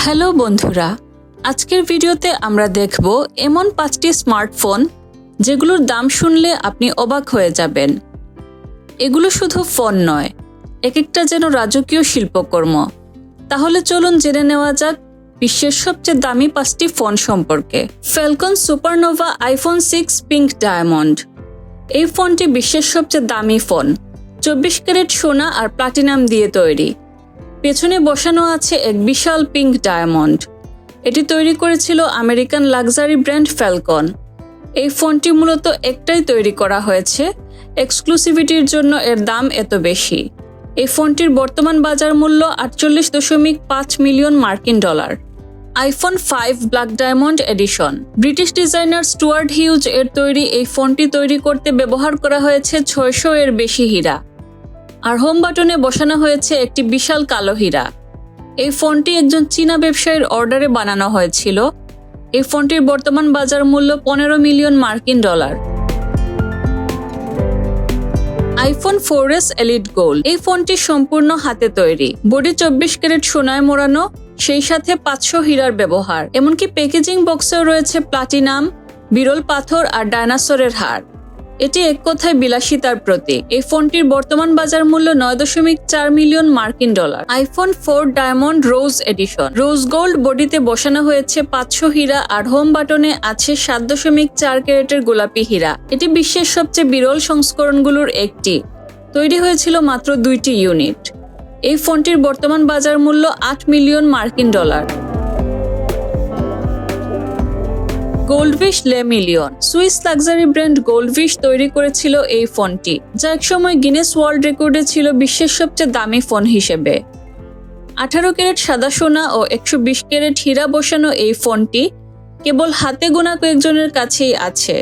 Hello বন্ধুরা, আজকের ভিডিওতে আমরা দেখব এমন 5টি স্মার্টফোন যেগুলোর দাম শুনলে আপনি অবাক হয়ে যাবেন। এগুলো শুধু ফোন নয়, এক একটা যেন রাজকীয় শিল্পকর্ম। তাহলে চলুন জেনে নেওয়া যাক বিশ্বের সবচেয়ে দামি 5টি ফোন সম্পর্কে। Falcon supernova iPhone 6 pink diamond. এই ফোনটি বিশ্বের সবচেয়ে দামি ফোন। 24 ক্যারেট সোনা আর প্লাটিনাম দিয়ে তৈরি। পেছনে বসানো আছে এক বিশাল পিঙ্ক ডায়মন্ড। এটি তৈরি করেছিল আমেরিকান লাক্সারি ব্র্যান্ড ফ্যালকন। এই ফোনটি মূলত একটাই তৈরি করা হয়েছে, এক্সক্লুসিভিটির জন্য এর দাম এত বেশি। এই ফোনটির বর্তমান বাজার মূল্য 48.5 মিলিয়ন মার্কিন dollar. IPhone 5 black diamond edition. British designer Stuart Hughes এর তৈরি এই ফোনটি তৈরি করতে ব্যবহার করা হয়েছে 600 এর বেশি হীরা। আর হোম বাটনে বসানো হয়েছে একটি বিশাল কালো হীরা। এই ফোনটি একজন চীনা ব্যবসায়ীর অর্ডারে বানানো হয়েছিল। এই ফোনটির বর্তমান বাজার মূল্য 15 মিলিয়ন মার্কিন dollar. IPhone 4S elite gold. এই ফোনটি সম্পূর্ণ হাতে তৈরি। বডি 24 ক্যারেট সোনায় মোড়ানো, সেই সাথে 500 হীরার ব্যবহার। এমনকি প্যাকেজিং বক্সেও রয়েছে প্লাটিনাম, বিরল পাথর আর ডায়নোসরের হাড়। এটি এক কথায় বিলাসিতার প্রতীক। এই ফোনটির বর্তমান বাজার মূল্য 9.4 মিলিয়ন মার্কিন ডলার। আইফোন 4 ডায়মন্ড রোজ এডিশন। রোজ গোল্ড বডিতে বসানো হয়েছে 500 হীরা আর হোম বাটনে আছে 7.4 ক্যারেটের গোলাপি হীরা। এটি বিশ্বের সবচেয়ে বিরল সংস্করণগুলোর একটি। তৈরি হয়েছিল মাত্র 2টি ইউনিট। এই ফোনটির বর্তমান বাজার মূল্য 8 মিলিয়ন মার্কিন ডলার। গোল্ডফিশ লে million. Swiss luxury brand goldfish তৈরি করেছিল এই ফোনটি, যা একসময় গিনেস ওয়ার্ল্ড রেকর্ডে ছিল বিশ্বের সবচেয়ে দামি ফোন হিসেবে। 18 ক্যারেট সাদা সোনা ও 120 ক্যারেট হীরা বসানো এই ফোনটি কেবল হাতে গোনা কয়েকজনের কাছেই আছে।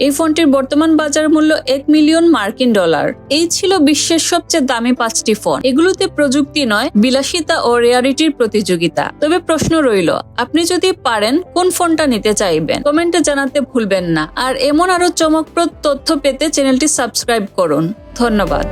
এই ফোনটির বর্তমান বাজার মূল্য 1 মিলিয়ন মার্কিন ডলার। এই ছিল বিশ্বের সবচেয়ে দামি 5টি ফোন। এগুলোতে প্রযুক্তি নয়, বিলাসিতা ও রেয়ারিটির প্রতিযোগিতা। তবে প্রশ্ন রইল, আপনি যদি পারেন কোন ফোনটা নিতে চাইবেন? কমেন্টে জানাতে ভুলবেন না। আর এমন আরো চমকপ্রদ তথ্য পেতে চ্যানেলটি সাবস্ক্রাইব করুন। ধন্যবাদ।